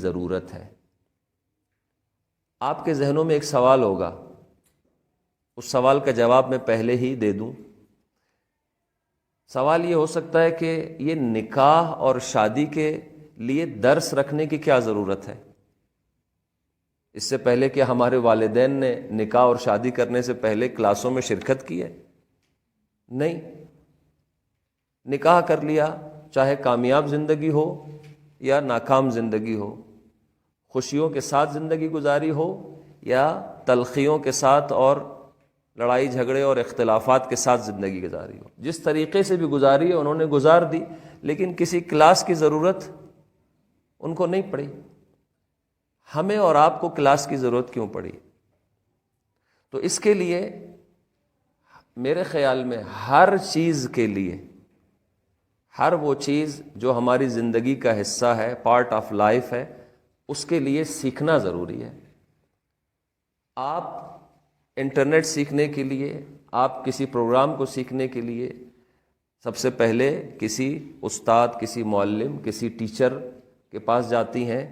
ضرورت ہے۔ آپ کے ذہنوں میں ایک سوال ہوگا، اس سوال کا جواب میں پہلے ہی دے دوں۔ سوال یہ ہو سکتا ہے کہ یہ نکاح اور شادی کے لیے درس رکھنے کی کیا ضرورت ہے؟ اس سے پہلے کہ ہمارے والدین نے نکاح اور شادی کرنے سے پہلے کلاسوں میں شرکت کی ہے؟ نہیں، نکاح کر لیا، چاہے کامیاب زندگی ہو یا ناکام زندگی ہو، خوشیوں کے ساتھ زندگی گزاری ہو یا تلخیوں کے ساتھ اور لڑائی جھگڑے اور اختلافات کے ساتھ زندگی گزاری ہو، جس طریقے سے بھی گزاری ہے انہوں نے گزار دی، لیکن کسی کلاس کی ضرورت ان کو نہیں پڑی۔ ہمیں اور آپ کو کلاس کی ضرورت کیوں پڑی؟ تو اس کے لیے میرے خیال میں ہر چیز کے لیے، ہر وہ چیز جو ہماری زندگی کا حصہ ہے، پارٹ آف لائف ہے، اس کے لیے سیکھنا ضروری ہے۔ آپ انٹرنیٹ سیکھنے کے لیے، آپ کسی پروگرام کو سیکھنے کے لیے سب سے پہلے کسی استاد، کسی معلم، کسی ٹیچر کے پاس جاتی ہیں،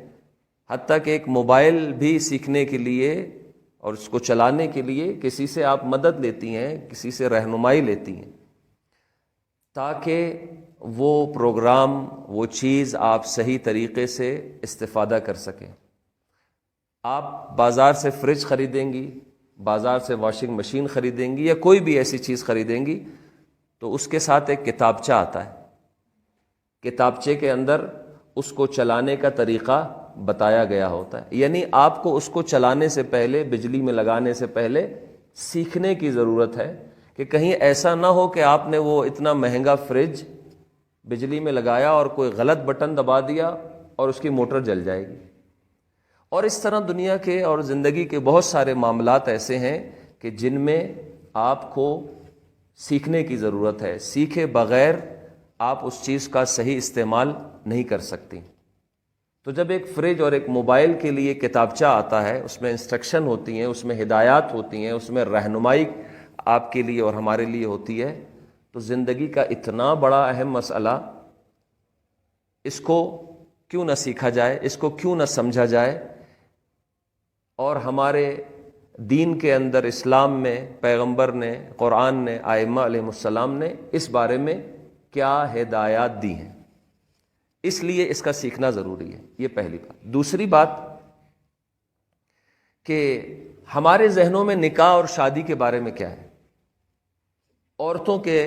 حتیٰ کہ ایک موبائل بھی سیکھنے کے لیے اور اس کو چلانے کے لیے کسی سے آپ مدد لیتی ہیں، کسی سے رہنمائی لیتی ہیں، تاکہ وہ پروگرام، وہ چیز آپ صحیح طریقے سے استفادہ کر سکیں۔ آپ بازار سے فریج خریدیں گی، بازار سے واشنگ مشین خریدیں گی یا کوئی بھی ایسی چیز خریدیں گی تو اس کے ساتھ ایک کتابچہ آتا ہے، کتابچے کے اندر اس کو چلانے کا طریقہ بتایا گیا ہوتا ہے، یعنی آپ کو اس کو چلانے سے پہلے، بجلی میں لگانے سے پہلے سیکھنے کی ضرورت ہے کہ کہیں ایسا نہ ہو کہ آپ نے وہ اتنا مہنگا فریج بجلی میں لگایا اور کوئی غلط بٹن دبا دیا اور اس کی موٹر جل جائے گی۔ اور اس طرح دنیا کے اور زندگی کے بہت سارے معاملات ایسے ہیں کہ جن میں آپ کو سیکھنے کی ضرورت ہے، سیکھے بغیر آپ اس چیز کا صحیح استعمال نہیں کر سکتی۔ تو جب ایک فریج اور ایک موبائل کے لیے کتابچہ آتا ہے، اس میں انسٹرکشن ہوتی ہیں، اس میں ہدایات ہوتی ہیں، اس میں رہنمائی آپ کے لیے اور ہمارے لیے ہوتی ہے، تو زندگی کا اتنا بڑا اہم مسئلہ، اس کو کیوں نہ سیکھا جائے، اس کو کیوں نہ سمجھا جائے؟ اور ہمارے دین کے اندر، اسلام میں، پیغمبر نے، قرآن نے، ائمہ علیہ السلام نے اس بارے میں کیا ہدایات دی ہیں، اس لیے اس کا سیکھنا ضروری ہے۔ یہ پہلی بات۔ دوسری بات کہ ہمارے ذہنوں میں نکاح اور شادی کے بارے میں کیا ہے؟ عورتوں کے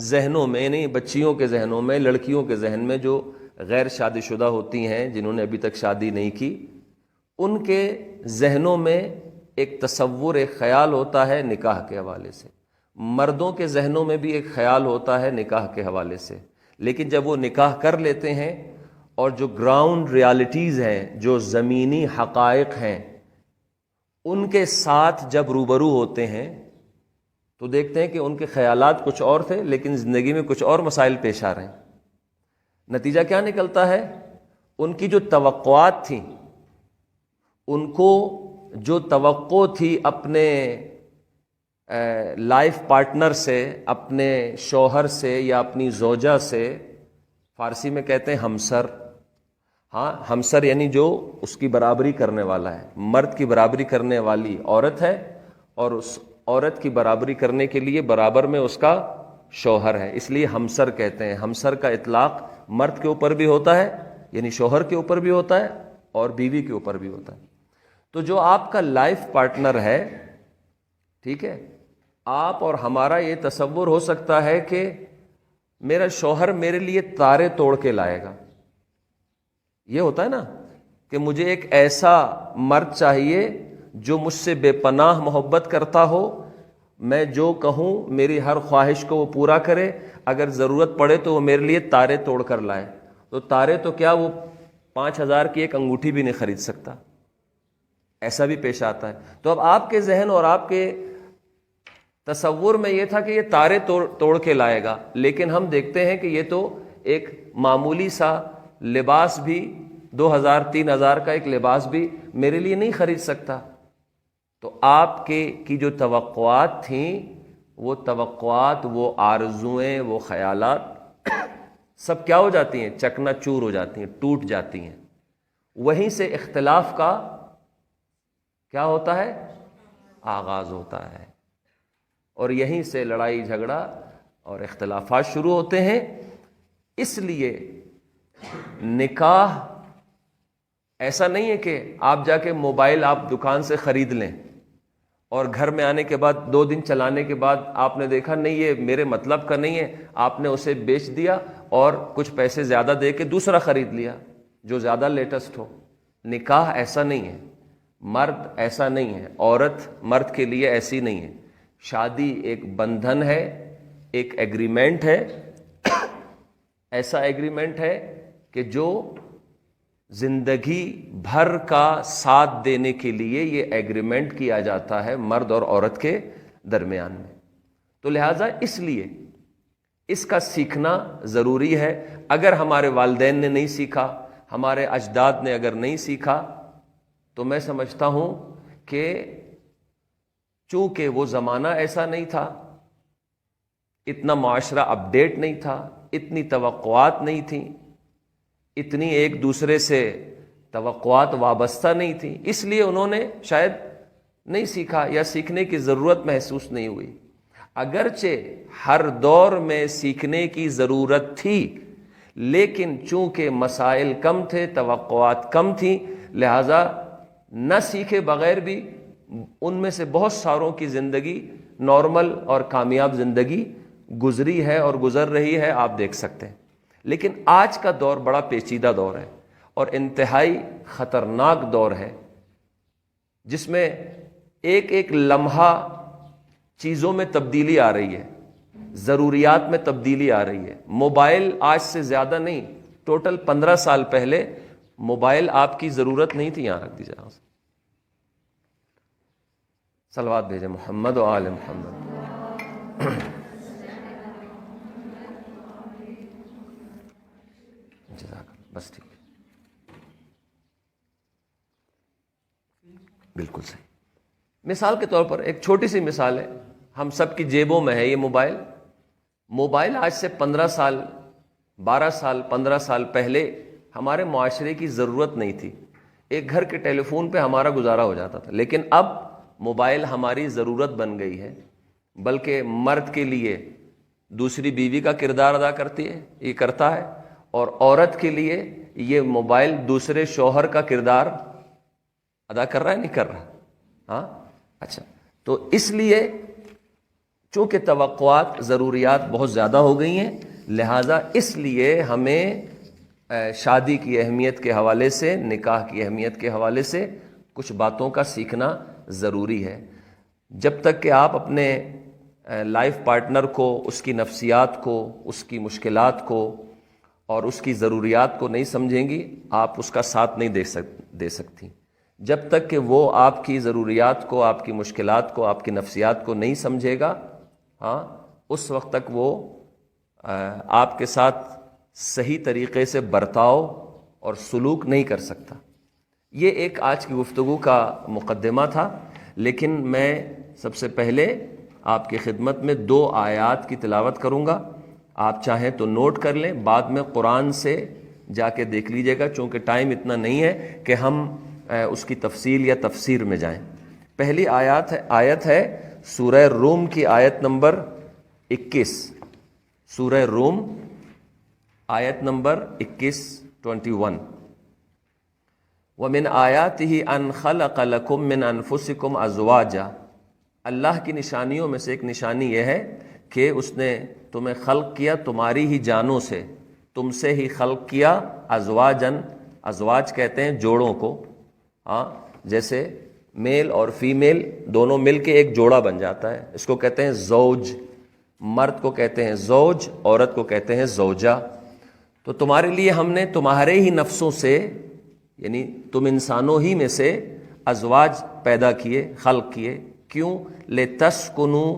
ذہنوں میں، یعنی بچیوں کے ذہنوں میں، لڑکیوں کے ذہن میں جو غیر شادی شدہ ہوتی ہیں، جنہوں نے ابھی تک شادی نہیں کی، ان کے ذہنوں میں ایک تصور، ایک خیال ہوتا ہے نکاح کے حوالے سے۔ مردوں کے ذہنوں میں بھی ایک خیال ہوتا ہے نکاح کے حوالے سے، لیکن جب وہ نکاح کر لیتے ہیں اور جو گراؤنڈ ریالٹیز ہیں، جو زمینی حقائق ہیں، ان کے ساتھ جب روبرو ہوتے ہیں تو دیکھتے ہیں کہ ان کے خیالات کچھ اور تھے، لیکن زندگی میں کچھ اور مسائل پیش آ رہے ہیں۔ نتیجہ کیا نکلتا ہے؟ ان کی جو توقعات تھیں، ان کو جو توقع تھی اپنے لائف پارٹنر سے، اپنے شوہر سے یا اپنی زوجہ سے، فارسی میں کہتے ہیں ہمسر، ہاں ہمسر یعنی جو اس کی برابری کرنے والا ہے، مرد کی برابری کرنے والی عورت ہے، اور اس عورت کی برابری کرنے کے لیے برابر میں اس کا شوہر ہے، اس لیے ہمسر کہتے ہیں۔ ہمسر کا اطلاق مرد کے اوپر بھی ہوتا ہے، یعنی شوہر کے اوپر بھی ہوتا ہے اور بیوی کے اوپر بھی ہوتا ہے۔ تو جو آپ کا لائف پارٹنر ہے، ٹھیک ہے، آپ اور ہمارا یہ تصور ہو سکتا ہے کہ میرا شوہر میرے لیے تارے توڑ کے لائے گا۔ یہ ہوتا ہے نا کہ مجھے ایک ایسا مرد چاہیے جو مجھ سے بے پناہ محبت کرتا ہو، میں جو کہوں میری ہر خواہش کو وہ پورا کرے، اگر ضرورت پڑے تو وہ میرے لیے تارے توڑ کر لائے۔ تو تارے تو کیا، وہ 5,000 کی ایک انگوٹھی بھی نہیں خرید سکتا، ایسا بھی پیش آتا ہے۔ تو اب آپ کے ذہن اور آپ کے تصور میں یہ تھا کہ یہ تارے توڑ کے لائے گا، لیکن ہم دیکھتے ہیں کہ یہ تو ایک معمولی سا لباس بھی، 2,000 3,000 کا ایک لباس بھی میرے لیے نہیں خرید سکتا۔ تو آپ کی جو توقعات تھیں، وہ توقعات، وہ آرزوئیں، وہ خیالات سب کیا ہو جاتی ہیں؟ چکنا چور ہو جاتی ہیں، ٹوٹ جاتی ہیں۔ وہیں سے اختلاف کا کیا ہوتا ہے؟ آغاز ہوتا ہے، اور یہیں سے لڑائی جھگڑا اور اختلافات شروع ہوتے ہیں۔ اس لیے نکاح ایسا نہیں ہے کہ آپ جا کے موبائل آپ دکان سے خرید لیں اور گھر میں آنے کے بعد 2 دن چلانے کے بعد آپ نے دیکھا نہیں یہ میرے مطلب کا نہیں ہے، آپ نے اسے بیچ دیا اور کچھ پیسے زیادہ دے کے دوسرا خرید لیا جو زیادہ لیٹسٹ ہو۔ نکاح ایسا نہیں ہے، مرد ایسا نہیں ہے، عورت مرد کے لیے ایسی نہیں ہے۔ شادی ایک بندھن ہے، ایک ایگریمنٹ ہے، ایسا ایگریمنٹ ہے کہ جو زندگی بھر کا ساتھ دینے کے لیے یہ ایگریمنٹ کیا جاتا ہے مرد اور عورت کے درمیان میں۔ تو لہٰذا اس لیے اس کا سیکھنا ضروری ہے۔ اگر ہمارے والدین نے نہیں سیکھا، ہمارے اجداد نے اگر نہیں سیکھا، تو میں سمجھتا ہوں کہ چونکہ وہ زمانہ ایسا نہیں تھا، اتنا معاشرہ اپڈیٹ نہیں تھا، اتنی توقعات نہیں تھیں، اتنی ایک دوسرے سے توقعات وابستہ نہیں تھیں، اس لیے انہوں نے شاید نہیں سیکھا یا سیکھنے کی ضرورت محسوس نہیں ہوئی۔ اگرچہ ہر دور میں سیکھنے کی ضرورت تھی، لیکن چونکہ مسائل کم تھے، توقعات کم تھیں، لہذا نہ سیکھے بغیر بھی ان میں سے بہت ساروں کی زندگی نارمل اور کامیاب زندگی گزری ہے اور گزر رہی ہے، آپ دیکھ سکتے ہیں۔ لیکن آج کا دور بڑا پیچیدہ دور ہے اور انتہائی خطرناک دور ہے، جس میں ایک ایک لمحہ چیزوں میں تبدیلی آ رہی ہے، ضروریات میں تبدیلی آ رہی ہے۔ موبائل آج سے زیادہ نہیں، ٹوٹل 15 سال پہلے موبائل آپ کی ضرورت نہیں تھی۔ یہاں رکھ دیجیے، صلوات بھیجیں محمد و آل محمد۔ بس ٹھیک ہے، بالکل صحیح۔ مثال کے طور پر ایک چھوٹی سی مثال ہے، ہم سب کی جیبوں میں ہے یہ موبائل۔ موبائل آج سے 15 سال 12 سال 15 سال پہلے ہمارے معاشرے کی ضرورت نہیں تھی، ایک گھر کے ٹیلی فون پہ ہمارا گزارا ہو جاتا تھا، لیکن اب موبائل ہماری ضرورت بن گئی ہے، بلکہ مرد کے لیے دوسری بیوی کا کردار ادا کرتی ہے، یہ کرتا ہے، اور عورت کے لیے یہ موبائل دوسرے شوہر کا کردار ادا کر رہا ہے، نہیں کر رہا؟ ہاں، اچھا۔ تو اس لیے چونکہ توقعات ضروریات بہت زیادہ ہو گئی ہیں، لہٰذا اس لیے ہمیں شادی کی اہمیت کے حوالے سے، نکاح کی اہمیت کے حوالے سے کچھ باتوں کا سیکھنا ضروری ہے۔ جب تک کہ آپ اپنے لائف پارٹنر کو، اس کی نفسیات کو، اس کی مشکلات کو اور اس کی ضروریات کو نہیں سمجھیں گی، آپ اس کا ساتھ نہیں دے سکتی۔ جب تک کہ وہ آپ کی ضروریات کو، آپ کی مشکلات کو، آپ کی نفسیات کو نہیں سمجھے گا، ہاں، اس وقت تک وہ آپ کے ساتھ صحیح طریقے سے برتاؤ اور سلوک نہیں کر سکتا۔ یہ ایک آج کی گفتگو کا مقدمہ تھا، لیکن میں سب سے پہلے آپ کی خدمت میں 2 آیات کی تلاوت کروں گا، آپ چاہیں تو نوٹ کر لیں، بعد میں قرآن سے جا کے دیکھ لیجئے گا، چونکہ ٹائم اتنا نہیں ہے کہ ہم اس کی تفصیل یا تفسیر میں جائیں۔ پہلی آیت ہے سورہ روم کی آیت نمبر 21، سورہ روم آیت نمبر 21 وَمِنْ آیَاتِهِ أَنْ خَلَقَ لَكُم مِّنْ أَنفُسِكُمْ أَزْوَاجًا، اللہ کی نشانیوں میں سے ایک نشانی یہ ہے کہ اس نے تمہیں خلق کیا تمہاری ہی جانوں سے، تم سے ہی خلق کیا، ازواجن، ازواج کہتے ہیں جوڑوں کو، ہاں، جیسے میل اور فیمیل دونوں مل کے ایک جوڑا بن جاتا ہے، اس کو کہتے ہیں زوج، مرد کو کہتے ہیں زوج، عورت کو کہتے ہیں زوجہ۔ تو تمہارے لیے ہم نے تمہارے ہی نفسوں سے، یعنی تم انسانوں ہی میں سے ازواج پیدا کیے، خلق کیے، کیوں؟ لِتَسْكُنُوا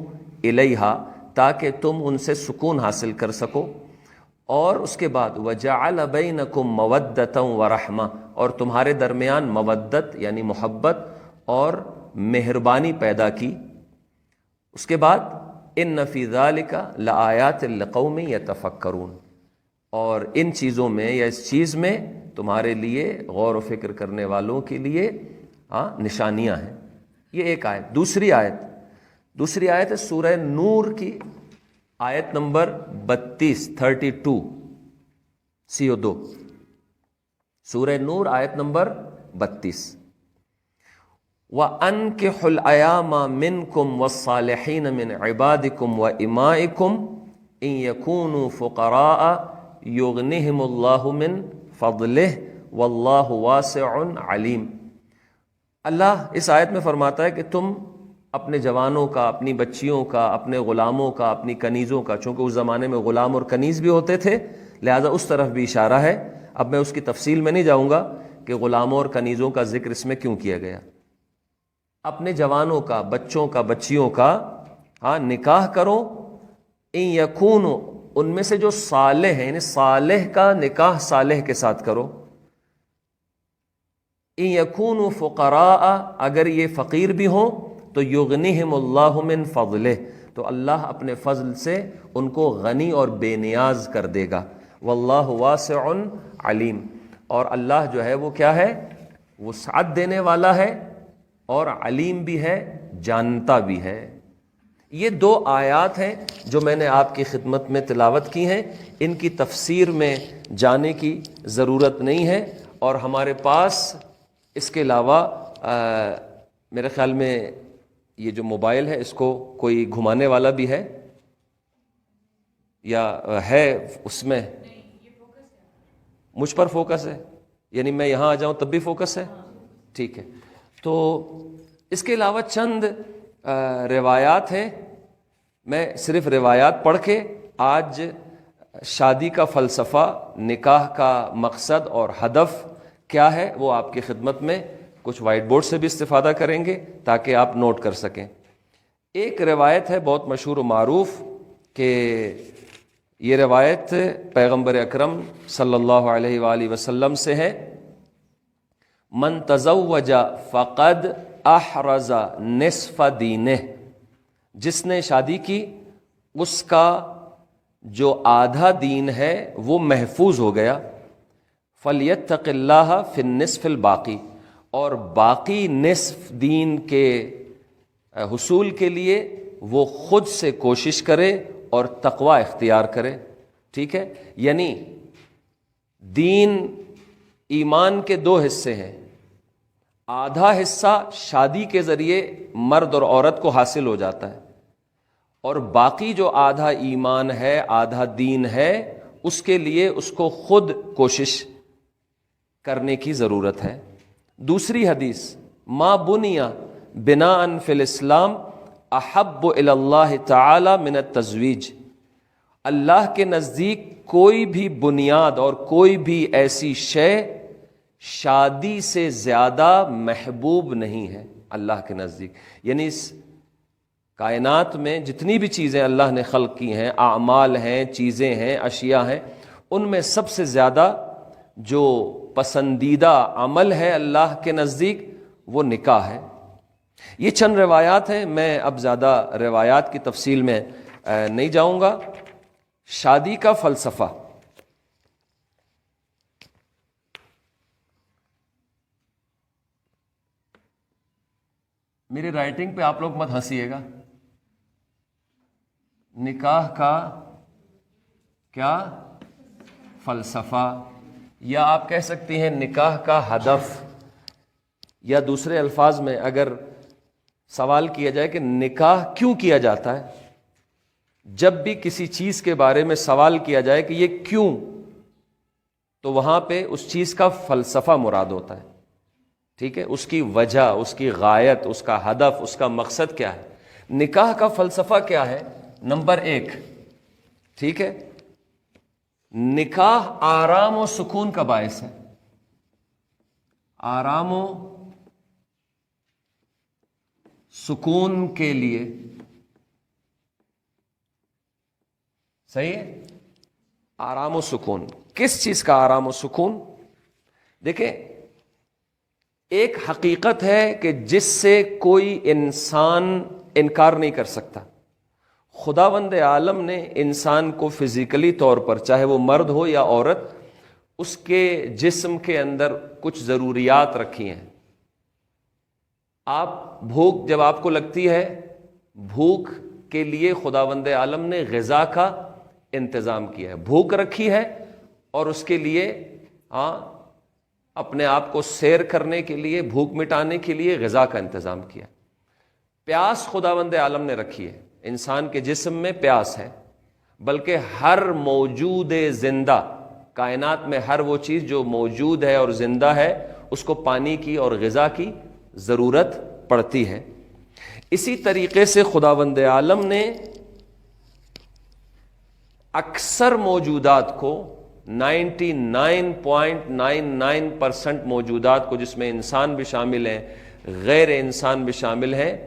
إِلَيْهَا، تاکہ تم ان سے سکون حاصل کر سکو، اور اس کے بعد وَجَعَلَ بَيْنَكُمْ مَوَدَّةً وَرَحْمَةً، اور تمہارے درمیان مودت یعنی محبت اور مہربانی پیدا کی۔ اس کے بعد إِنَّ فِي ذَلِكَ لَآيَاتٍ لِقَوْمٍ يَتَفَكَّرُونَ، اور ان چیزوں میں یا اس چیز میں تمہارے لیے غور و فکر کرنے والوں کے لیے نشانیاں ہیں. یہ ایک آیت. دوسری آیت ہے سورہ نور کی آیت نمبر 32 CO2. سورہ نور آیت نمبر 32. وَأَنْكِحُوا الْأَيَامَ مِنْكُمْ وَالصَّالِحِينَ مِنْ عِبَادِكُمْ وَإِمَائِكُمْ إِنْ يَكُونُوا فُقَرَاءَ يُغْنِهِمُ اللَّهُ مِنْ فَضْلِهِ وَاللَّهُ وَاسِعٌ عَلِيمٌ. اللہ اس آیت میں فرماتا ہے کہ تم اپنے جوانوں کا، اپنی بچیوں کا، اپنے غلاموں کا، اپنی کنیزوں کا، چونکہ اس زمانے میں غلام اور کنیز بھی ہوتے تھے لہذا اس طرف بھی اشارہ ہے. اب میں اس کی تفصیل میں نہیں جاؤں گا کہ غلاموں اور کنیزوں کا ذکر اس میں کیوں کیا گیا. اپنے جوانوں کا، بچوں کا، بچیوں کا نکاح کرو. ان یکونو، ان میں سے جو صالح ہیں، یعنی صالح کا نکاح صالح کے ساتھ کرو. ان یکونو فقراء، اگر یہ فقیر بھی ہوں تو یغنیہم اللہ من فضلہ، تو اللہ اپنے فضل سے ان کو غنی اور بے نیاز کر دے گا. واللہ واسع علیم، اور اللہ جو ہے وہ کیا ہے؟ وسعت دینے والا ہے اور علیم بھی ہے، جانتا بھی ہے. یہ دو آیات ہیں جو میں نے آپ کی خدمت میں تلاوت کی ہیں. ان کی تفسیر میں جانے کی ضرورت نہیں ہے، اور ہمارے پاس اس کے علاوہ میرے خیال میں یہ جو موبائل ہے اس کو کوئی گھمانے والا بھی ہے یا ہے اس میں؟ مجھ پر فوکس ہے، یعنی میں یہاں آ جاؤں تب بھی فوکس ہے؟ ٹھیک ہے. تو اس کے علاوہ چند روایات ہیں. میں صرف روایات پڑھ کے آج شادی کا فلسفہ، نکاح کا مقصد اور ہدف کیا ہے وہ آپ کی خدمت میں کچھ وائٹ بورڈ سے بھی استفادہ کریں گے تاکہ آپ نوٹ کر سکیں. ایک روایت ہے بہت مشہور و معروف کہ یہ روایت پیغمبر اکرم صلی اللہ علیہ وآلہ وسلم سے ہے. من تزوج فقد احرز نصف دینہ، جس نے شادی کی اس کا جو آدھا دین ہے وہ محفوظ ہو گیا. فلیتق اللہ فی النصف الباقی، اور باقی نصف دین کے حصول کے لیے وہ خود سے کوشش کرے اور تقوی اختیار کرے. ٹھیک ہے، یعنی دین ایمان کے دو حصے ہیں. آدھا حصہ شادی کے ذریعے مرد اور عورت کو حاصل ہو جاتا ہے، اور باقی جو آدھا ایمان ہے، آدھا دین ہے، اس کے لیے اس کو خود کوشش کرنے کی ضرورت ہے. دوسری حدیث، ما بنیا بناء فی الاسلام احب الی اللہ تعالی من التزویج، اللہ کے نزدیک کوئی بھی بنیاد اور کوئی بھی ایسی شے شادی سے زیادہ محبوب نہیں ہے اللہ کے نزدیک. یعنی اس کائنات میں جتنی بھی چیزیں اللہ نے خلق کی ہیں، اعمال ہیں، چیزیں ہیں، اشیاء ہیں، ان میں سب سے زیادہ جو پسندیدہ عمل ہے اللہ کے نزدیک وہ نکاح ہے. یہ چند روایات ہیں، میں اب زیادہ روایات کی تفصیل میں نہیں جاؤں گا. شادی کا فلسفہ، میری رائٹنگ پہ آپ لوگ مت ہنسیے گا. نکاح کا کیا فلسفہ، یا آپ کہہ سکتی ہیں نکاح کا ہدف، یا دوسرے الفاظ میں اگر سوال کیا جائے کہ نکاح کیوں کیا جاتا ہے، جب بھی کسی چیز کے بارے میں سوال کیا جائے کہ یہ کیوں، تو وہاں پہ اس چیز کا فلسفہ مراد ہوتا ہے. ٹھیک ہے، اس کی وجہ، اس کی غایت، اس کا ہدف، اس کا مقصد کیا ہے. نکاح کا فلسفہ کیا ہے؟ نمبر 1، ٹھیک ہے، نکاح آرام و سکون کا باعث ہے. آرام و سکون کے لیے، صحیح ہے، آرام و سکون. کس چیز کا آرام و سکون؟ دیکھیں، ایک حقیقت ہے کہ جس سے کوئی انسان انکار نہیں کر سکتا. خداوند عالم نے انسان کو فزیکلی طور پر، چاہے وہ مرد ہو یا عورت، اس کے جسم کے اندر کچھ ضروریات رکھی ہیں. بھوک جب آپ کو لگتی ہے، بھوک کے لیے خداوند عالم نے غذا کا انتظام کیا ہے. بھوک رکھی ہے اور اس کے لیے اپنے آپ کو سیر کرنے کے لیے، بھوک مٹانے کے لیے غذا کا انتظام کیا. پیاس خداوند عالم نے رکھی ہے. انسان کے جسم میں پیاس ہے، بلکہ ہر موجود زندہ، کائنات میں ہر وہ چیز جو موجود ہے اور زندہ ہے، اس کو پانی کی اور غذا کی ضرورت پڑتی ہے. اسی طریقے سے خداوند عالم نے اکثر موجودات کو، 99.99% موجودات کو، جس میں انسان بھی شامل ہیں، غیر انسان بھی شامل ہیں،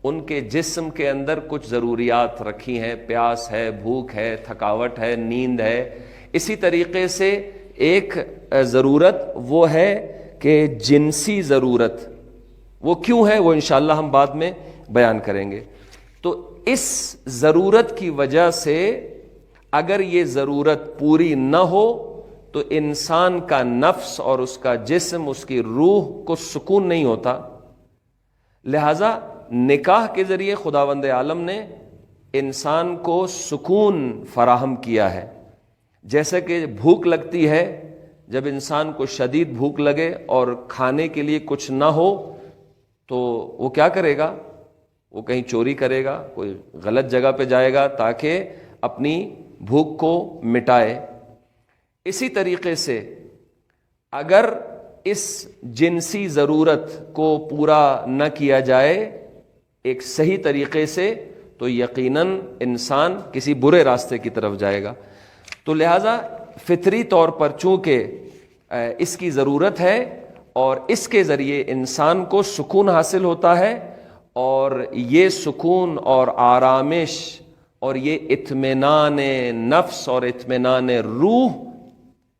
ان کے جسم کے اندر کچھ ضروریات رکھی ہیں. پیاس ہے، بھوک ہے، تھکاوٹ ہے، نیند ہے. اسی طریقے سے ایک ضرورت وہ ہے کہ جنسی ضرورت. وہ کیوں ہے وہ انشاءاللہ ہم بعد میں بیان کریں گے. تو اس ضرورت کی وجہ سے اگر یہ ضرورت پوری نہ ہو تو انسان کا نفس اور اس کا جسم، اس کی روح کو سکون نہیں ہوتا. لہذا نکاح کے ذریعے خداوند عالم نے انسان کو سکون فراہم کیا ہے. جیسے کہ بھوک لگتی ہے، جب انسان کو شدید بھوک لگے اور کھانے کے لیے کچھ نہ ہو تو وہ کیا کرے گا؟ وہ کہیں چوری کرے گا، کوئی غلط جگہ پہ جائے گا تاکہ اپنی بھوک کو مٹائے. اسی طریقے سے اگر اس جنسی ضرورت کو پورا نہ کیا جائے ایک صحیح طریقے سے تو یقیناً انسان کسی برے راستے کی طرف جائے گا. تو لہٰذا فطری طور پر چونکہ اس کی ضرورت ہے اور اس کے ذریعے انسان کو سکون حاصل ہوتا ہے، اور یہ سکون اور آرامش اور یہ اطمینان نفس اور اطمینان روح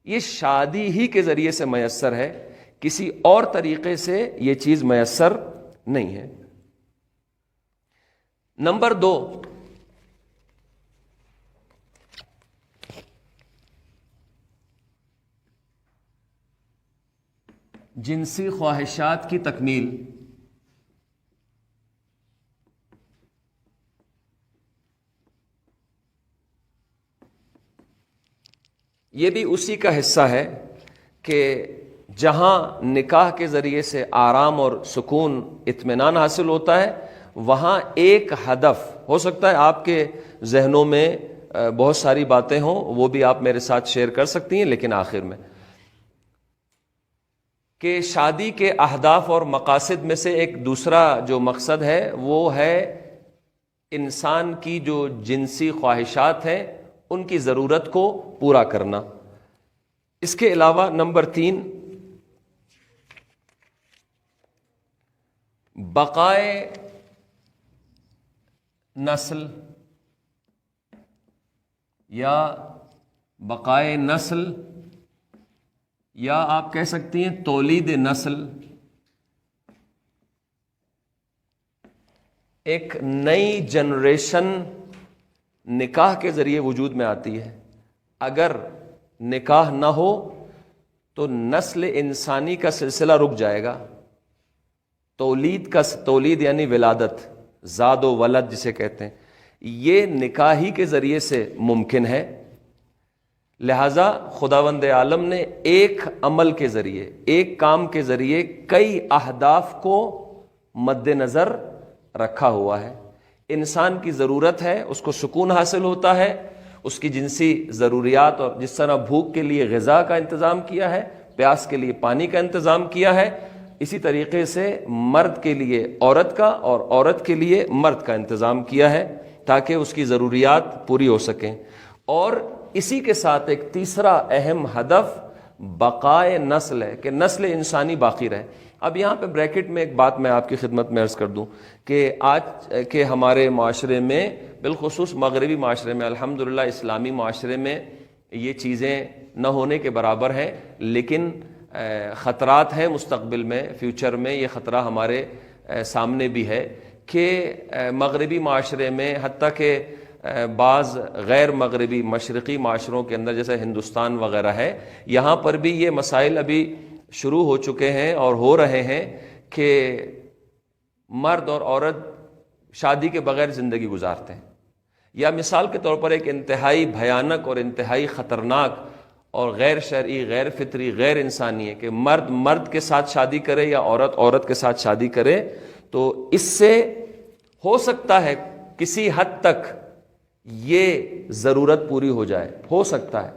یہ شادی ہی کے ذریعے سے میسر ہے. کسی اور طریقے سے یہ چیز میسر نہیں ہے. نمبر 2، جنسی خواہشات کی تکمیل. یہ بھی اسی کا حصہ ہے کہ جہاں نکاح کے ذریعے سے آرام اور سکون، اطمینان حاصل ہوتا ہے، وہاں ایک ہدف ہو سکتا ہے. آپ کے ذہنوں میں بہت ساری باتیں ہوں، وہ بھی آپ میرے ساتھ شیئر کر سکتی ہیں، لیکن آخر میں کہ شادی کے اہداف اور مقاصد میں سے ایک دوسرا جو مقصد ہے وہ ہے انسان کی جو جنسی خواہشات ہیں ان کی ضرورت کو پورا کرنا. اس کے علاوہ نمبر 3، بقائے نسل یا بقائے نسل، یا آپ کہہ سکتی ہیں تولید نسل. ایک نئی جنریشن نکاح کے ذریعے وجود میں آتی ہے. اگر نکاح نہ ہو تو نسل انسانی کا سلسلہ رک جائے گا. تولید یعنی ولادت، زاد و ولد جسے کہتے ہیں، یہ نکاح ہی کے ذریعے سے ممکن ہے. لہذا خداوند عالم نے ایک عمل کے ذریعے، ایک کام کے ذریعے کئی اہداف کو مد نظر رکھا ہوا ہے. انسان کی ضرورت ہے، اس کو سکون حاصل ہوتا ہے، اس کی جنسی ضروریات، اور جس طرح بھوک کے لیے غذا کا انتظام کیا ہے، پیاس کے لیے پانی کا انتظام کیا ہے، اسی طریقے سے مرد کے لیے عورت کا اور عورت کے لیے مرد کا انتظام کیا ہے تاکہ اس کی ضروریات پوری ہو سکیں. اور اسی کے ساتھ ایک تیسرا اہم ہدف بقائے نسل ہے کہ نسل انسانی باقی رہے. اب یہاں پہ بریکٹ میں ایک بات میں آپ کی خدمت میں عرض کر دوں کہ آج کے ہمارے معاشرے میں، بالخصوص مغربی معاشرے میں، الحمدللہ اسلامی معاشرے میں یہ چیزیں نہ ہونے کے برابر ہیں، لیکن خطرات ہیں مستقبل میں، فیوچر میں یہ خطرہ ہمارے سامنے بھی ہے کہ مغربی معاشرے میں حتیٰ کہ بعض غیر مغربی مشرقی معاشروں کے اندر جیسے ہندوستان وغیرہ ہے، یہاں پر بھی یہ مسائل ابھی شروع ہو چکے ہیں اور ہو رہے ہیں کہ مرد اور عورت شادی کے بغیر زندگی گزارتے ہیں. یا مثال کے طور پر ایک انتہائی بھیانک اور انتہائی خطرناک اور غیر شرعی، غیر فطری، غیر انسانی ہے کہ مرد مرد کے ساتھ شادی کرے یا عورت عورت کے ساتھ شادی کرے. تو اس سے ہو سکتا ہے کسی حد تک یہ ضرورت پوری ہو جائے، ہو سکتا ہے.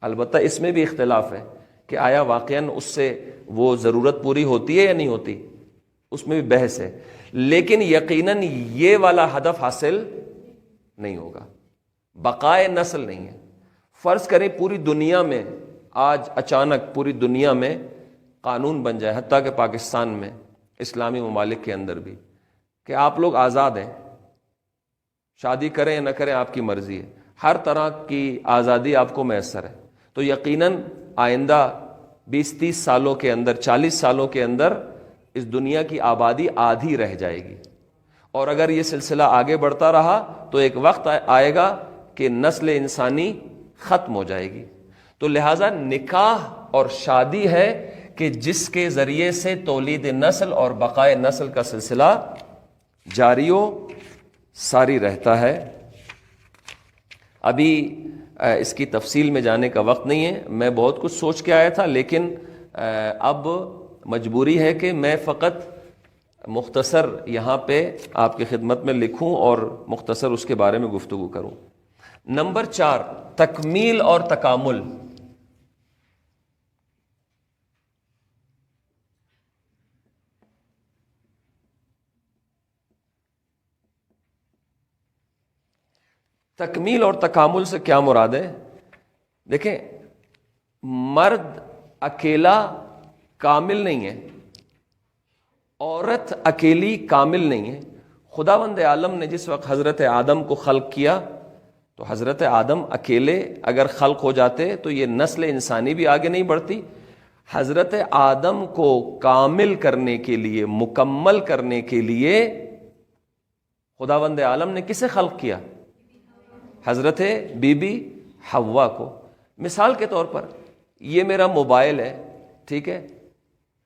البتہ اس میں بھی اختلاف ہے کہ آیا واقعاً اس سے وہ ضرورت پوری ہوتی ہے یا نہیں ہوتی، اس میں بھی بحث ہے. لیکن یقیناً یہ والا ہدف حاصل نہیں ہوگا، بقائے نسل نہیں ہے. فرض کریں پوری دنیا میں آج اچانک پوری دنیا میں قانون بن جائے، حتیٰ کہ پاکستان میں، اسلامی ممالک کے اندر بھی، کہ آپ لوگ آزاد ہیں، شادی کریں یا نہ کریں آپ کی مرضی ہے، ہر طرح کی آزادی آپ کو میسر ہے. تو یقیناً آئندہ 20-30 سالوں کے اندر، 40 سالوں کے اندر اس دنیا کی آبادی آدھی رہ جائے گی. اور اگر یہ سلسلہ آگے بڑھتا رہا تو ایک وقت آئے گا کہ نسل انسانی ختم ہو جائے گی. تو لہٰذا نکاح اور شادی ہے کہ جس کے ذریعے سے تولید نسل اور بقائے نسل کا سلسلہ جاری و ساری رہتا ہے. ابھی اس کی تفصیل میں جانے کا وقت نہیں ہے، میں بہت کچھ سوچ کے آیا تھا، لیکن اب مجبوری ہے کہ میں فقط مختصر یہاں پہ آپ کی خدمت میں لکھوں اور مختصر اس کے بارے میں گفتگو کروں. نمبر 4، تکمیل اور تکامل. تکمیل اور تکامل سے کیا مراد ہے؟ دیکھیں، مرد اکیلا کامل نہیں ہے، عورت اکیلی کامل نہیں ہے. خداوند عالم نے جس وقت حضرت آدم کو خلق کیا تو حضرت آدم اکیلے اگر خلق ہو جاتے تو یہ نسل انسانی بھی آگے نہیں بڑھتی. حضرت آدم کو کامل کرنے کے لیے، مکمل کرنے کے لیے خداوند عالم نے کسے خلق کیا؟ حضرت بی بی حوا کو. مثال کے طور پر یہ میرا موبائل ہے، ٹھیک ہے،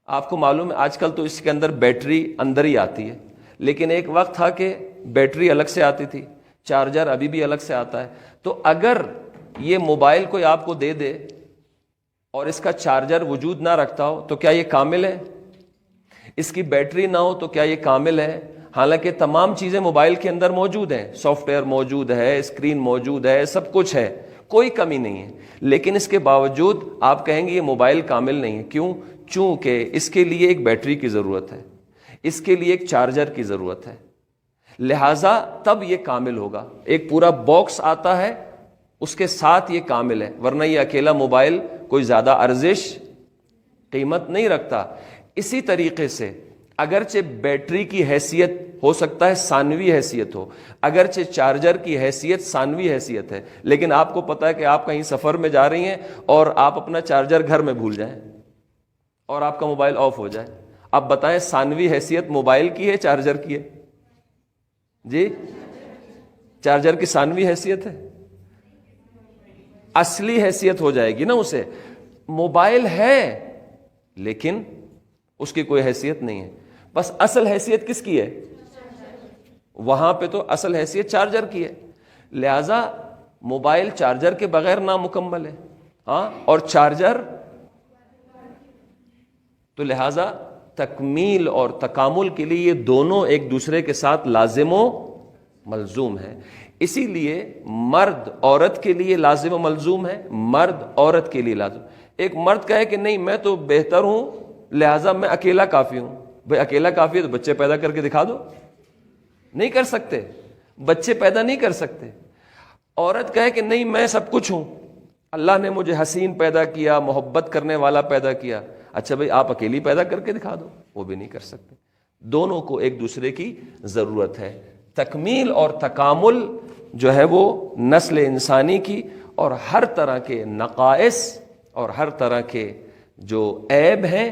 آپ کو معلوم ہے آج کل تو اس کے اندر بیٹری اندر ہی آتی ہے، لیکن ایک وقت تھا کہ بیٹری الگ سے آتی تھی، چارجر ابھی بھی الگ سے آتا ہے. تو اگر یہ موبائل کوئی آپ کو دے دے اور اس کا چارجر وجود نہ رکھتا ہو تو کیا یہ کامل ہے؟ اس کی بیٹری نہ ہو تو کیا یہ کامل ہے؟ حالانکہ تمام چیزیں موبائل کے اندر موجود ہیں، سافٹ ویئر موجود ہے، اسکرین موجود ہے، سب کچھ ہے، کوئی کمی نہیں ہے. لیکن اس کے باوجود آپ کہیں گے یہ موبائل کامل نہیں ہے. کیوں؟ چونکہ اس کے لیے ایک بیٹری کی ضرورت ہے، اس کے لیے ایک چارجر کی ضرورت ہے، لہٰذا تب یہ کامل ہوگا. ایک پورا باکس آتا ہے، اس کے ساتھ یہ کامل ہے، ورنہ یہ اکیلا موبائل کوئی زیادہ ارزش قیمت نہیں رکھتا. اسی طریقے سے اگرچہ بیٹری کی حیثیت ہو سکتا ہے ثانوی حیثیت ہو، اگرچہ چارجر کی حیثیت ثانوی حیثیت ہے، لیکن آپ کو پتہ ہے کہ آپ کہیں سفر میں جا رہی ہیں اور آپ اپنا چارجر گھر میں بھول جائیں اور آپ کا موبائل آف ہو جائے. اب بتائیں ثانوی حیثیت موبائل کی ہے چارجر کی ہے؟ جی، چارجر کی ثانوی حیثیت ہے، اصلی حیثیت ہو جائے گی نا اسے. موبائل ہے لیکن اس کی کوئی حیثیت نہیں ہے، بس اصل حیثیت کس کی ہے؟ وہاں پہ تو اصل حیثیت چارجر کی ہے. لہذا موبائل چارجر کے بغیر نامکمل ہے، ہاں، اور چارجر تو لہذا تکمیل اور تکامل کے لیے یہ دونوں ایک دوسرے کے ساتھ لازم و ملزوم ہے. اسی لیے مرد عورت کے لیے لازم و ملزوم ہے، مرد عورت کے لیے لازم. ایک مرد کہے کہ نہیں میں تو بہتر ہوں لہٰذا میں اکیلا کافی ہوں. بھئی اکیلا کافی ہے تو بچے پیدا کر کے دکھا دو. نہیں کر سکتے، بچے پیدا نہیں کر سکتے. عورت کہے کہ نہیں میں سب کچھ ہوں، اللہ نے مجھے حسین پیدا کیا، محبت کرنے والا پیدا کیا. اچھا بھئی آپ اکیلی پیدا کر کے دکھا دو، وہ بھی نہیں کر سکتے. دونوں کو ایک دوسرے کی ضرورت ہے. تکمیل اور تکامل جو ہے وہ نسل انسانی کی اور ہر طرح کے نقائص اور ہر طرح کے جو عیب ہیں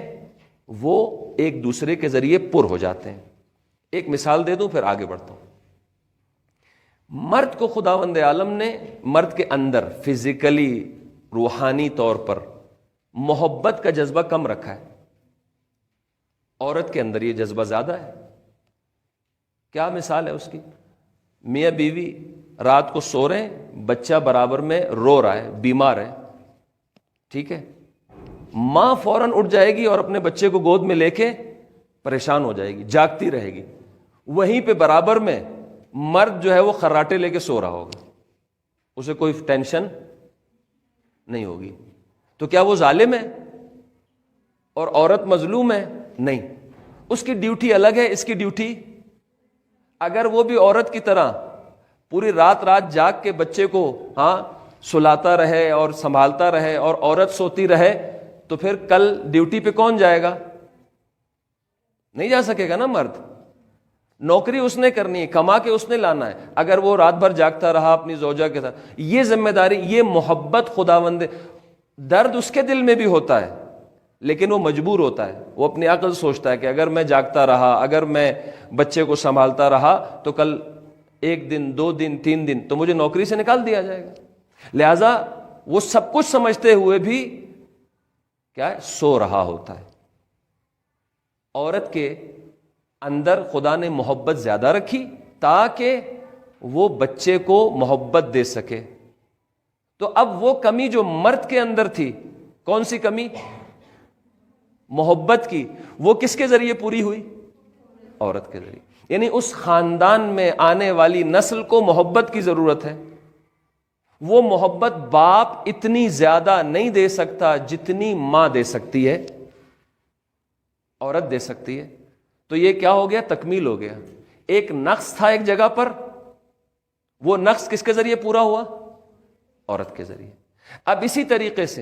وہ ایک دوسرے کے ذریعے پر ہو جاتے ہیں. ایک مثال دے دوں پھر آگے بڑھتا ہوں. مرد کو خداوند عالم نے مرد کے اندر فزیکلی روحانی طور پر محبت کا جذبہ کم رکھا ہے، عورت کے اندر یہ جذبہ زیادہ ہے۔ کیا مثال ہے اس کی؟ میاں بیوی رات کو سو رہے ہیں، بچہ برابر میں رو رہا ہے، بیمار ہے، ٹھیک ہے، ماں فوراً اٹھ جائے گی اور اپنے بچے کو گود میں لے کے پریشان ہو جائے گی، جاگتی رہے گی۔ وہیں پہ برابر میں مرد جو ہے وہ خراٹے لے کے سو رہا ہوگا، اسے کوئی ٹینشن نہیں ہوگی۔ تو کیا وہ ظالم ہے اور عورت مظلوم ہے؟ نہیں، اس کی ڈیوٹی الگ ہے، اس کی ڈیوٹی۔ اگر وہ بھی عورت کی طرح پوری رات جاگ کے بچے کو سلاتا رہے اور سنبھالتا رہے اور عورت سوتی رہے تو پھر کل ڈیوٹی پہ کون جائے گا؟ نہیں جا سکے گا نا مرد۔ نوکری اس نے کرنی ہے، کما کے اس نے لانا ہے۔ اگر وہ رات بھر جاگتا رہا اپنی زوجہ کے ساتھ، یہ ذمہ داری، یہ محبت خداوند، درد اس کے دل میں بھی ہوتا ہے لیکن وہ مجبور ہوتا ہے، وہ اپنی عقل سوچتا ہے کہ اگر میں جاگتا رہا، اگر میں بچے کو سنبھالتا رہا تو کل 1 دن 2 دن 3 دن تو مجھے نوکری سے نکال دیا جائے گا۔ لہذا وہ سب کچھ سمجھتے ہوئے بھی کیا ہے؟ سو رہا ہوتا ہے۔ عورت کے اندر خدا نے محبت زیادہ رکھی تاکہ وہ بچے کو محبت دے سکے۔ تو اب وہ کمی جو مرد کے اندر تھی، کون سی کمی؟ محبت کی، وہ کس کے ذریعے پوری ہوئی؟ عورت کے ذریعے۔ یعنی اس خاندان میں آنے والی نسل کو محبت کی ضرورت ہے۔ وہ محبت باپ اتنی زیادہ نہیں دے سکتا جتنی ماں دے سکتی ہے، عورت دے سکتی ہے۔ تو یہ کیا ہو گیا؟ تکمیل ہو گیا۔ ایک نقص تھا ایک جگہ پر، وہ نقص کس کے ذریعے پورا ہوا؟ عورت کے ذریعے۔ اب اسی طریقے سے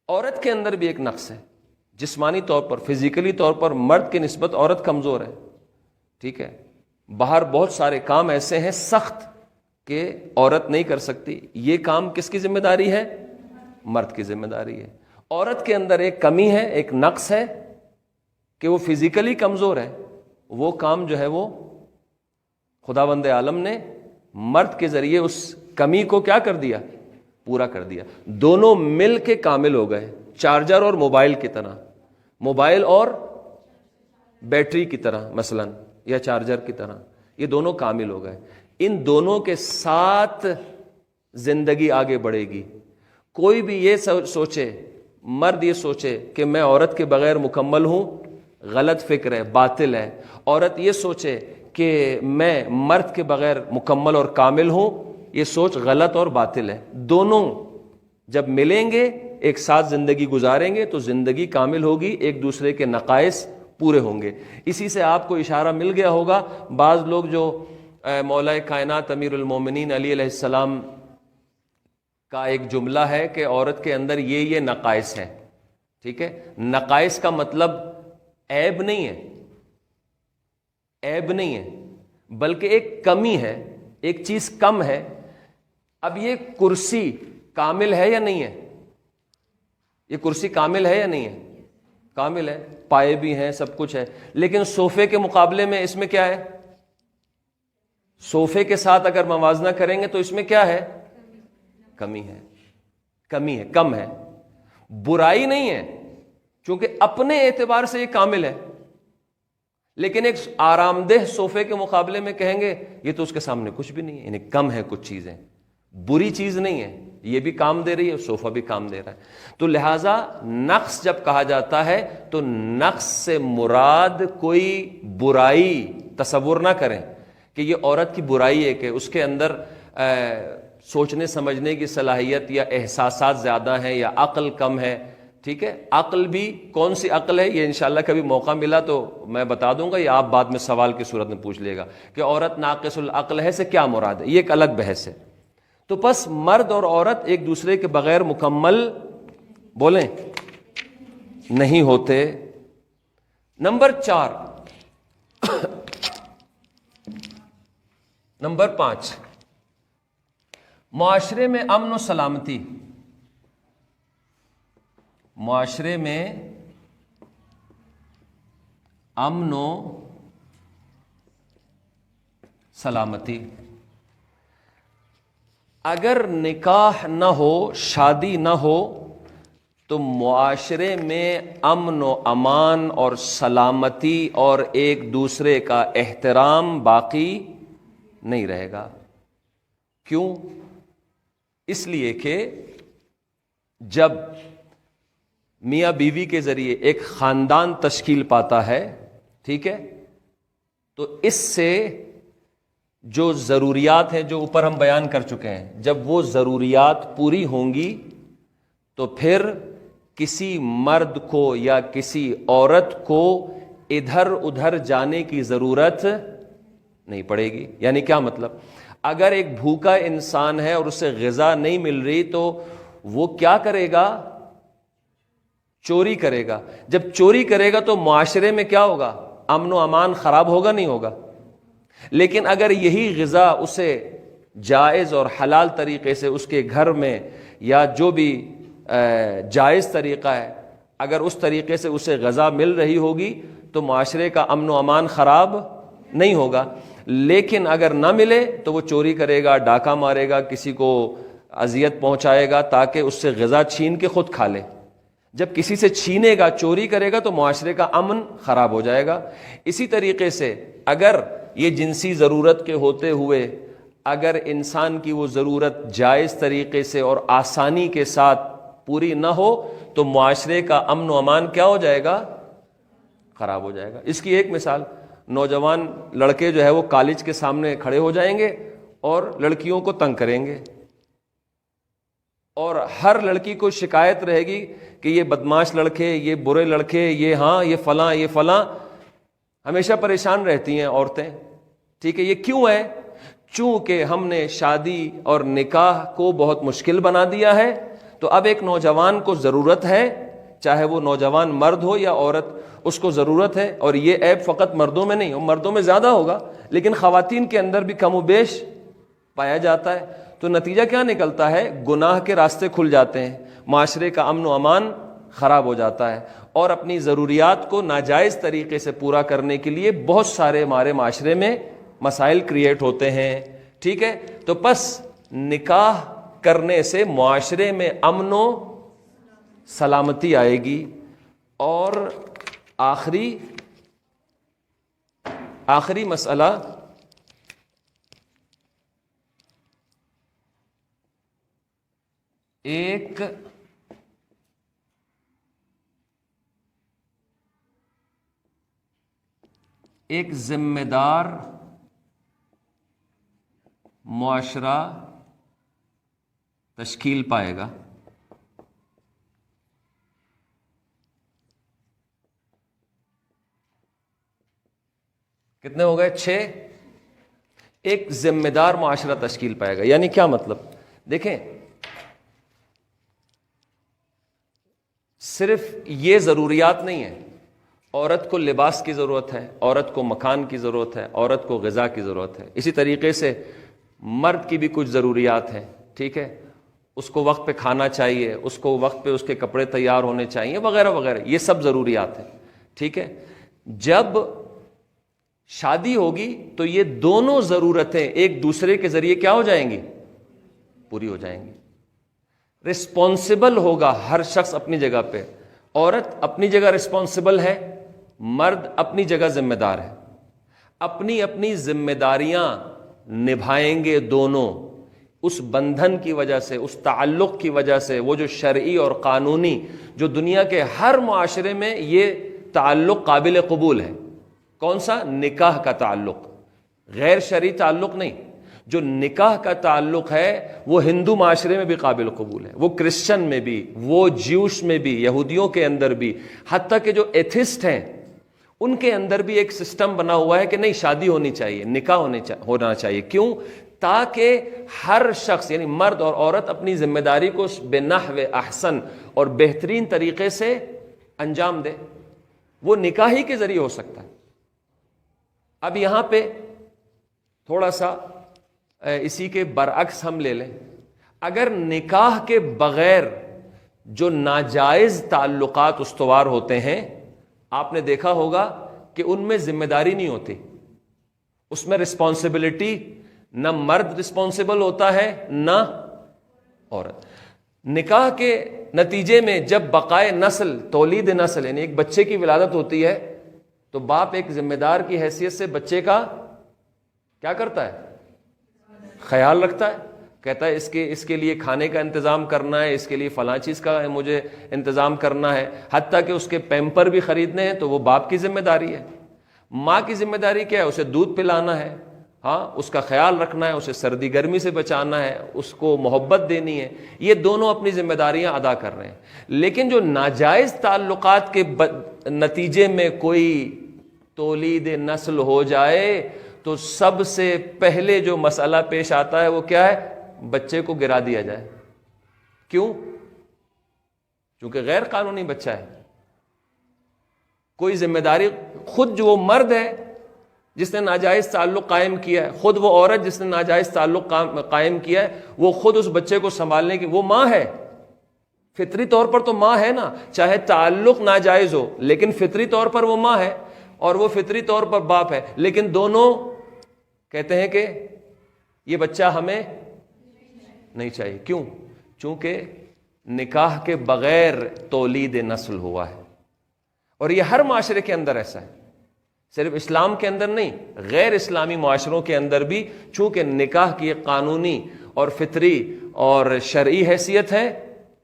عورت کے اندر بھی ایک نقص ہے، جسمانی طور پر، فزیکلی طور پر مرد کی نسبت عورت کمزور ہے، ٹھیک ہے۔ باہر بہت سارے کام ایسے ہیں سخت کہ عورت نہیں کر سکتی، یہ کام کس کی ذمہ داری ہے؟ مرد کی ذمہ داری ہے۔ عورت کے اندر ایک کمی ہے، ایک نقص ہے کہ وہ فزیکلی کمزور ہے، وہ کام جو ہے وہ خداوند عالم نے مرد کے ذریعے اس کمی کو کیا کر دیا؟ پورا کر دیا۔ دونوں مل کے کامل ہو گئے، چارجر اور موبائل کی طرح، موبائل اور بیٹری کی طرح مثلا، یا چارجر کی طرح، یہ دونوں کامل ہو گئے۔ ان دونوں کے ساتھ زندگی آگے بڑھے گی۔ کوئی بھی یہ سوچے، مرد یہ سوچے کہ میں عورت کے بغیر مکمل ہوں، غلط فکر ہے، باطل ہے۔ عورت یہ سوچے کہ میں مرد کے بغیر مکمل اور کامل ہوں، یہ سوچ غلط اور باطل ہے۔ دونوں جب ملیں گے، ایک ساتھ زندگی گزاریں گے تو زندگی کامل ہوگی، ایک دوسرے کے نقائص پورے ہوں گے۔ اسی سے آپ کو اشارہ مل گیا ہوگا، بعض لوگ جو مولا کائنات امیر المومنین علی علیہ السلام کا ایک جملہ ہے کہ عورت کے اندر یہ نقائص ہیں، ٹھیک ہے۔ نقائص کا مطلب عیب نہیں ہے، عیب نہیں ہے، بلکہ ایک کمی ہے، ایک چیز کم ہے۔ اب یہ کرسی کامل ہے یا نہیں ہے؟ یہ کرسی کامل ہے یا نہیں ہے؟ کامل ہے، پائے بھی ہیں، سب کچھ ہے، لیکن صوفے کے مقابلے میں اس میں کیا ہے؟ صوفے کے ساتھ اگر موازنہ کریں گے تو اس میں کیا ہے؟ کمی ہے، کمی ہے، کم ہے۔ برائی نہیں ہے، چونکہ اپنے اعتبار سے یہ کامل ہے، لیکن ایک آرام دہ صوفے کے مقابلے میں کہیں گے یہ تو اس کے سامنے کچھ بھی نہیں ہے، یعنی کم ہے کچھ چیزیں، بری چیز نہیں ہے، یہ بھی کام دے رہی ہے، صوفہ بھی کام دے رہا ہے۔ تو لہٰذا نقص جب کہا جاتا ہے تو نقص سے مراد کوئی برائی تصور نہ کریں کہ یہ عورت کی برائی ہے کہ اس کے اندر سوچنے سمجھنے کی صلاحیت یا احساسات زیادہ ہیں یا عقل کم ہے، ٹھیک ہے۔ عقل بھی کون سی عقل ہے یہ انشاءاللہ کبھی موقع ملا تو میں بتا دوں گا، یا آپ بعد میں سوال کی صورت میں پوچھ لے گا کہ عورت ناقص العقل ہے سے کیا مراد ہے، یہ ایک الگ بحث ہے۔ تو بس مرد اور عورت ایک دوسرے کے بغیر مکمل بولیں نہیں ہوتے۔ نمبر 4، نمبر 5، معاشرے میں امن و سلامتی۔ معاشرے میں امن و سلامتی۔ اگر نکاح نہ ہو، شادی نہ ہو، تو معاشرے میں امن و امان اور سلامتی اور ایک دوسرے کا احترام باقی نہیں رہے گا۔ کیوں؟ اس لیے کہ جب میاں بیوی کے ذریعے ایک خاندان تشکیل پاتا ہے، ٹھیک ہے، تو اس سے جو ضروریات ہیں جو اوپر ہم بیان کر چکے ہیں، جب وہ ضروریات پوری ہوں گی تو پھر کسی مرد کو یا کسی عورت کو ادھر ادھر جانے کی ضرورت نہیں پڑے گی۔ یعنی کیا مطلب؟ اگر ایک بھوکا انسان ہے اور اسے غذا نہیں مل رہی تو وہ کیا کرے گا؟ چوری کرے گا۔ جب چوری کرے گا تو معاشرے میں کیا ہوگا؟ امن و امان خراب ہوگا، نہیں ہوگا؟ لیکن اگر یہی غذا اسے جائز اور حلال طریقے سے اس کے گھر میں یا جو بھی جائز طریقہ ہے، اگر اس طریقے سے اسے غذا مل رہی ہوگی تو معاشرے کا امن و امان خراب نہیں ہوگا۔ لیکن اگر نہ ملے تو وہ چوری کرے گا، ڈاکہ مارے گا، کسی کو اذیت پہنچائے گا تاکہ اس سے غذا چھین کے خود کھا لے۔ جب کسی سے چھینے گا، چوری کرے گا تو معاشرے کا امن خراب ہو جائے گا۔ اسی طریقے سے اگر یہ جنسی ضرورت کے ہوتے ہوئے اگر انسان کی وہ ضرورت جائز طریقے سے اور آسانی کے ساتھ پوری نہ ہو تو معاشرے کا امن و امان کیا ہو جائے گا؟ خراب ہو جائے گا۔ اس کی ایک مثال، نوجوان لڑکے جو ہے وہ کالج کے سامنے کھڑے ہو جائیں گے اور لڑکیوں کو تنگ کریں گے، اور ہر لڑکی کو شکایت رہے گی کہ یہ بدماش لڑکے، یہ برے لڑکے، یہ ہاں یہ فلاں یہ فلاں، ہمیشہ پریشان رہتی ہیں عورتیں، ٹھیک ہے۔ یہ کیوں ہے؟ چونکہ ہم نے شادی اور نکاح کو بہت مشکل بنا دیا ہے، تو اب ایک نوجوان کو ضرورت ہے، چاہے وہ نوجوان مرد ہو یا عورت، اس کو ضرورت ہے، اور یہ عیب فقط مردوں میں نہیں، مردوں میں زیادہ ہوگا لیکن خواتین کے اندر بھی کم و بیش پایا جاتا ہے۔ تو نتیجہ کیا نکلتا ہے؟ گناہ کے راستے کھل جاتے ہیں، معاشرے کا امن و امان خراب ہو جاتا ہے، اور اپنی ضروریات کو ناجائز طریقے سے پورا کرنے کے لیے بہت سارے ہمارے معاشرے میں مسائل کریٹ ہوتے ہیں، ٹھیک ہے۔ تو پس نکاح کرنے سے معاشرے میں امن و سلامتی آئے گی۔ اور آخری مسئلہ، ایک ذمہ دار معاشرہ تشکیل پائے گا۔ کتنے ہو گئے؟ 6۔ ایک ذمہ دار معاشرہ تشکیل پائے گا، یعنی کیا مطلب؟ دیکھیں، صرف یہ ضروریات نہیں ہیں، عورت کو لباس کی ضرورت ہے، عورت کو مکان کی ضرورت ہے، عورت کو غذا کی ضرورت ہے، اسی طریقے سے مرد کی بھی کچھ ضروریات ہیں، ٹھیک ہے۔ اس کو وقت پہ کھانا چاہیے، اس کو وقت پہ اس کے کپڑے تیار ہونے چاہیے، وغیرہ وغیرہ، یہ سب ضروریات ہیں، ٹھیک ہے۔ جب شادی ہوگی تو یہ دونوں ضرورتیں ایک دوسرے کے ذریعے کیا ہو جائیں گی؟ پوری ہو جائیں گی۔ رسپانسبل ہوگا ہر شخص اپنی جگہ پہ، عورت اپنی جگہ رسپانسبل ہے، مرد اپنی جگہ ذمہ دار ہے، اپنی اپنی ذمہ داریاں نبھائیں گے دونوں، اس بندھن کی وجہ سے، اس تعلق کی وجہ سے، وہ جو شرعی اور قانونی، جو دنیا کے ہر معاشرے میں یہ تعلق قابل قبول ہے۔ کون سا؟ نکاح کا تعلق، غیر شرعی تعلق نہیں۔ جو نکاح کا تعلق ہے وہ ہندو معاشرے میں بھی قابل قبول ہے، وہ کرسچن میں بھی، وہ جیوش میں بھی، یہودیوں کے اندر بھی، حتیٰ کہ جو ایتھسٹ ہیں ان کے اندر بھی ایک سسٹم بنا ہوا ہے کہ نہیں، شادی ہونی چاہیے، نکاح ہونا چاہیے۔ کیوں؟ تاکہ ہر شخص یعنی مرد اور عورت اپنی ذمہ داری کو بنحو احسن اور بہترین طریقے سے انجام دے۔ وہ نکاح ہی کے ذریعے ہو سکتا ہے۔ اب یہاں پہ تھوڑا سا اسی کے برعکس ہم لے لیں، اگر نکاح کے بغیر جو ناجائز تعلقات استوار ہوتے ہیں، آپ نے دیکھا ہوگا کہ ان میں ذمہ داری نہیں ہوتی، اس میں رسپانسبلٹی نہ مرد رسپانسبل ہوتا ہے نہ عورت۔ نکاح کے نتیجے میں جب بقائے نسل، تولید نسل، یعنی ایک بچے کی ولادت ہوتی ہے تو باپ ایک ذمہ دار کی حیثیت سے بچے کا کیا کرتا ہے؟ خیال رکھتا ہے، کہتا ہے اس کے لیے کھانے کا انتظام کرنا ہے، اس کے لیے فلاں چیز کا مجھے انتظام کرنا ہے، حتیٰ کہ اس کے پیمپر بھی خریدنے ہیں تو وہ باپ کی ذمہ داری ہے۔ ماں کی ذمہ داری کیا ہے؟ اسے دودھ پلانا ہے، ہاں اس کا خیال رکھنا ہے، اسے سردی گرمی سے بچانا ہے، اس کو محبت دینی ہے، یہ دونوں اپنی ذمہ داریاں ادا کر رہے ہیں۔ لیکن جو ناجائز تعلقات کے نتیجے میں کوئی تولید نسل ہو جائے تو سب سے پہلے جو مسئلہ پیش آتا ہے وہ کیا ہے؟ بچے کو گرا دیا جائے۔ کیوں؟ چونکہ غیر قانونی بچہ ہے، کوئی ذمہ داری، خود جو وہ مرد ہے جس نے ناجائز تعلق قائم کیا ہے، خود وہ عورت جس نے ناجائز تعلق قائم کیا ہے، وہ خود اس بچے کو سنبھالنے کی، وہ ماں ہے، فطری طور پر تو ماں ہے نا، چاہے تعلق ناجائز ہو لیکن فطری طور پر وہ ماں ہے، اور وہ فطری طور پر باپ ہے، لیکن دونوں کہتے ہیں کہ یہ بچہ ہمیں نہیں چاہیے۔ کیوں؟ چونکہ نکاح کے بغیر تولید نسل ہوا ہے، اور یہ ہر معاشرے کے اندر ایسا ہے، صرف اسلام کے اندر نہیں، غیر اسلامی معاشروں کے اندر بھی چونکہ نکاح کی ایک قانونی اور فطری اور شرعی حیثیت ہے،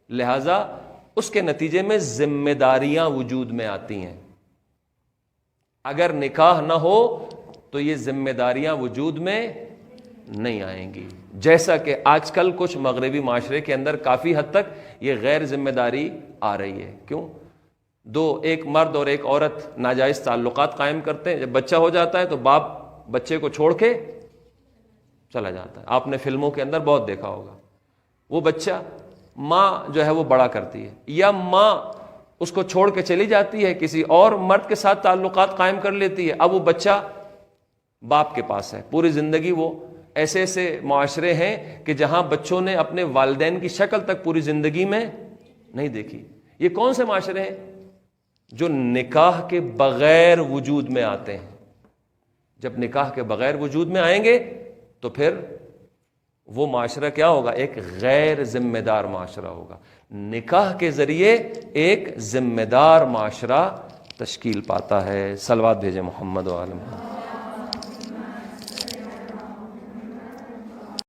لہذا اس کے نتیجے میں ذمہ داریاں وجود میں آتی ہیں۔ اگر نکاح نہ ہو تو یہ ذمہ داریاں وجود میں نہیں آئیں گی، جیسا کہ آج کل کچھ مغربی معاشرے کے اندر کافی حد تک یہ غیر ذمہ داری آ رہی ہے۔ کیوں؟ ایک مرد اور ایک عورت ناجائز تعلقات قائم کرتے ہیں، جب بچہ ہو جاتا ہے تو باپ بچے کو چھوڑ کے چلا جاتا ہے۔ آپ نے فلموں کے اندر بہت دیکھا ہوگا، وہ بچہ ماں جو ہے وہ بڑا کرتی ہے، یا ماں اس کو چھوڑ کے چلی جاتی ہے، کسی اور مرد کے ساتھ تعلقات قائم کر لیتی ہے، اب وہ بچہ باپ کے پاس ہے پوری زندگی۔ وہ ایسے ایسے معاشرے ہیں کہ جہاں بچوں نے اپنے والدین کی شکل تک پوری زندگی میں نہیں دیکھی۔ یہ کون سے معاشرے ہیں؟ جو نکاح کے بغیر وجود میں آتے ہیں۔ جب نکاح کے بغیر وجود میں آئیں گے تو پھر وہ معاشرہ کیا ہوگا؟ ایک غیر ذمہ دار معاشرہ ہوگا۔ نکاح کے ذریعے ایک ذمہ دار معاشرہ تشکیل پاتا ہے۔ صلوات بھیجیں محمد و آل محمد۔